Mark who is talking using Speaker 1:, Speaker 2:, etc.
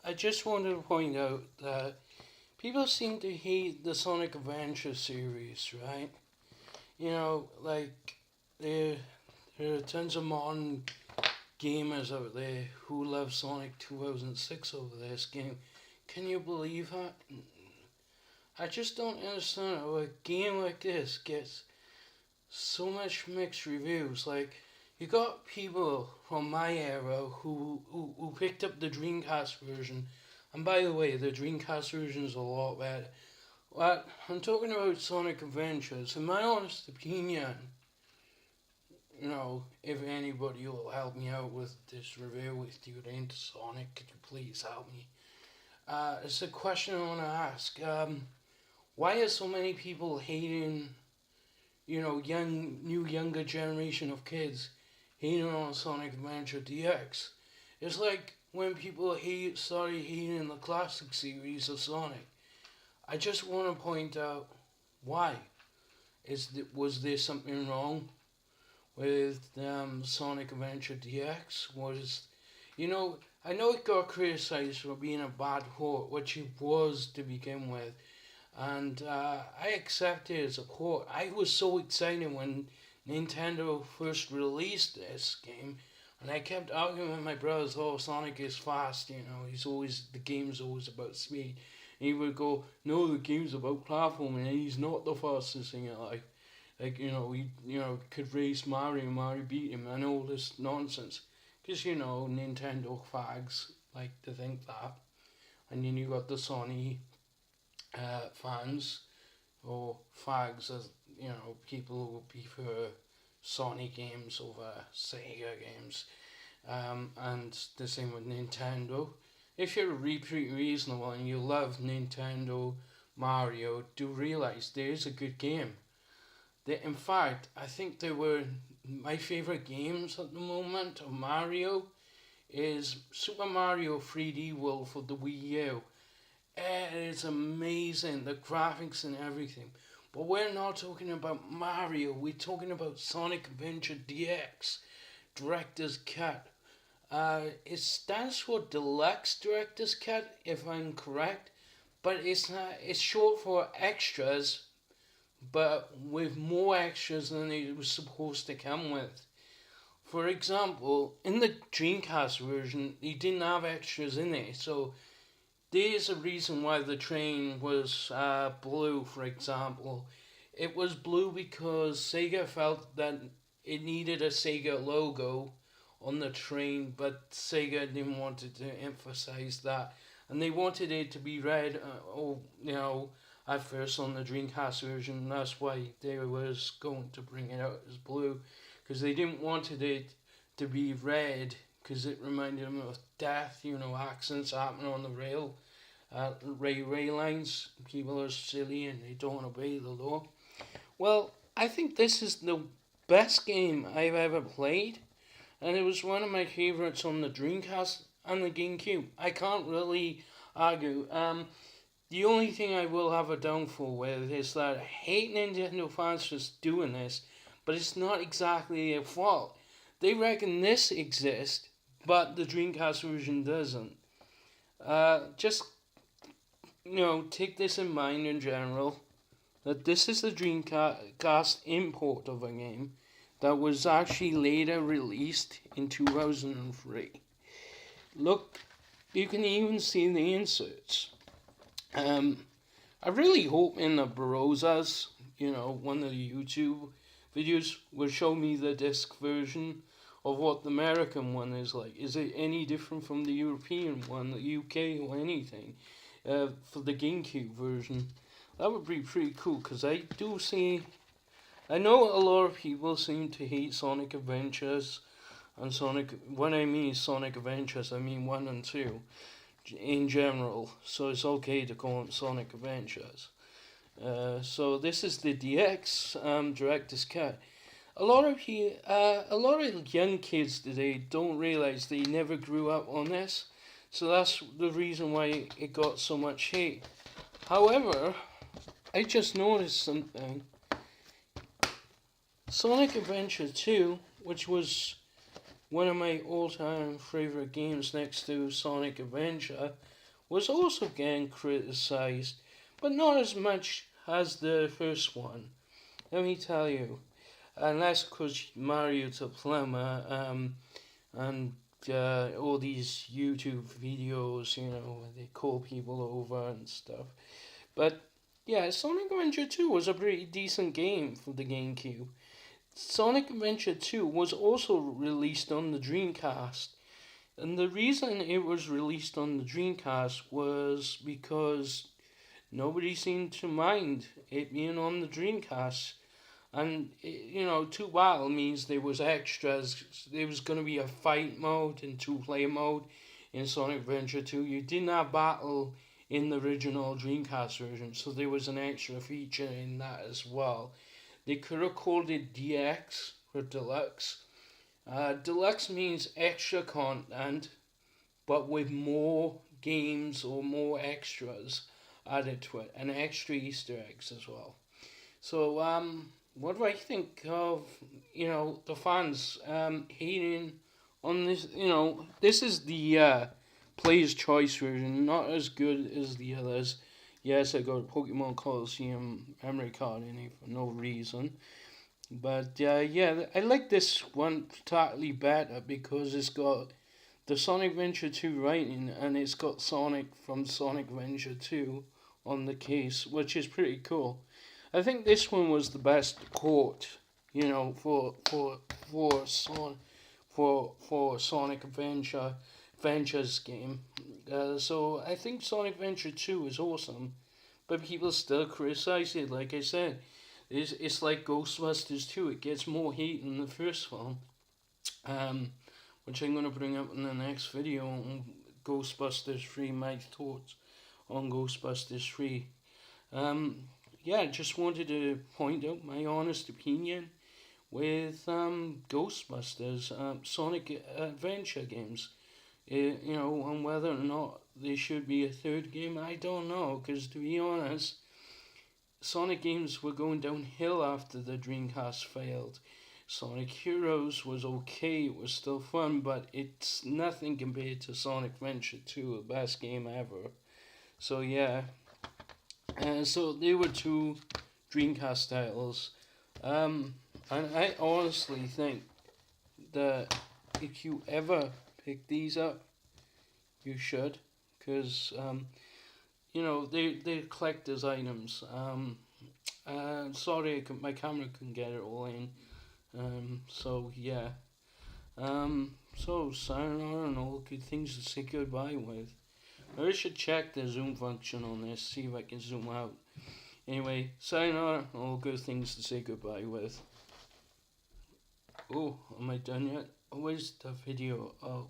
Speaker 1: I just wanted to point out that people seem to hate the Sonic Adventure series, right? Like there, there are tons of modern gamers out there who love Sonic 2006 over this game. Can you believe that? I just don't understand how a game like this gets so much mixed reviews. Like, you got people from my era who picked up the Dreamcast version, and by the way, the Dreamcast version is a lot better. But I'm talking about Sonic Adventures. In my honest opinion, if anybody will help me out with this review, if you're into Sonic, could you please help me? It's a question I want to ask. Why are so many people hating, younger generation of kids hating on Sonic Adventure DX? It's like when people started hating the classic series of Sonic. I just want to point out why. Was there something wrong with Sonic Adventure DX? I know it got criticized for being a bad port, which it was to begin with, and I accept it as a port. I was so excited when Nintendo first released this game, and I kept arguing with my brothers, "Oh, Sonic is fast, the game's always about speed." And he would go, "No, the game's about platforming, and he's not the fastest thing alive." He could race Mario beat him, and all this nonsense. Because, Nintendo fags like to think that. And then you got the Sony fans, or fags as, people who prefer Sony games over Sega games. And the same with Nintendo. If you're pretty reasonable and you love Nintendo Mario, do realize there is a good game. In fact, I think they were my favorite games at the moment of Mario is Super Mario 3D World for the Wii U. It is amazing, the graphics and everything. But we're not talking about Mario, we're talking about Sonic Adventure DX, Director's Cut. It stands for Deluxe Director's Cut, if I'm correct, but it's not. It's short for extras, but with more extras than it was supposed to come with. For example, in the Dreamcast version, they didn't have extras in it, so there's a reason why the train was blue, for example. It was blue because Sega felt that it needed a Sega logo on the train, but Sega didn't want to emphasize that. And they wanted it to be red, at first on the Dreamcast version. That's why they was going to bring it out as blue, because they didn't wanted it to be red, because it reminded them of death, accidents happening on the railway lines. People are silly and they don't obey the law. Well, I think this is the best game I've ever played, and it was one of my favorites on the Dreamcast and the GameCube. I can't really argue. The only thing I will have a downfall with is that I hate Nintendo fans just doing this, but it's not exactly their fault. They reckon this exists, but the Dreamcast version doesn't. Just, take this in mind in general, that this is the Dreamcast import of a game that was actually later released in 2003. Look, you can even see the inserts. I really hope in the Barozas, one of the YouTube videos will show me the disc version of what the American one is like. Is it any different from the European one, the UK or anything? For the GameCube version, that would be pretty cool, because I know a lot of people seem to hate Sonic Adventures, and when I mean Sonic Adventures, I mean 1 and 2 in general, so it's okay to call them Sonic Adventures. So this is the DX Director's Cut. A lot of young kids today don't realize they never grew up on this, so that's the reason why it got so much hate. However, I just noticed something. Sonic Adventure 2, which was one of my all-time favorite games next to Sonic Adventure, was also getting criticised, but not as much as the first one. Let me tell you. And that's because Mario to Plumber, and all these YouTube videos, where they call people over and stuff. But yeah, Sonic Adventure 2 was a pretty decent game for the GameCube. Sonic Adventure 2 was also released on the Dreamcast. And the reason it was released on the Dreamcast was because nobody seemed to mind it being on the Dreamcast. And, 2 battle means there was extras. There was going to be a fight mode and 2-player mode in Sonic Adventure 2. You didn't have battle in the original Dreamcast version, so there was an extra feature in that as well. They could have called it DX or Deluxe. Deluxe means extra content, but with more games or more extras added to it, and extra Easter eggs as well. So, what do I think of, the fans hating on this? This is the Player's Choice version, not as good as the others. Yes, I got a Pokemon Coliseum memory card in it for no reason. But yeah, I like this one totally better because it's got the Sonic Adventure 2 writing, and it's got Sonic from Sonic Adventure 2 on the case, which is pretty cool. I think this one was the best port, for Sonic Adventures game. So I think Sonic Adventure 2 is awesome, but people still criticize it. Like I said, it's like Ghostbusters 2. It gets more hate than the first one, which I'm gonna bring up in the next video on Ghostbusters 3. My thoughts on Ghostbusters 3. Yeah, just wanted to point out my honest opinion with Ghostbusters, Sonic Adventure games. On whether or not there should be a third game, I don't know. Because to be honest, Sonic games were going downhill after the Dreamcast failed. Sonic Heroes was okay, it was still fun, but it's nothing compared to Sonic Adventure 2, the best game ever. So yeah. So there were 2 Dreamcast titles. And I honestly think that if you ever pick these up, you should. Because, they're collector's items. Sorry, my camera couldn't get it all in. So, yeah. So, sayonara and all good things to say goodbye with. I should check the zoom function on this, see if I can zoom out. Anyway, sayonara, all good things to say goodbye with. Oh, am I done yet? Oh, where's the video? Oh.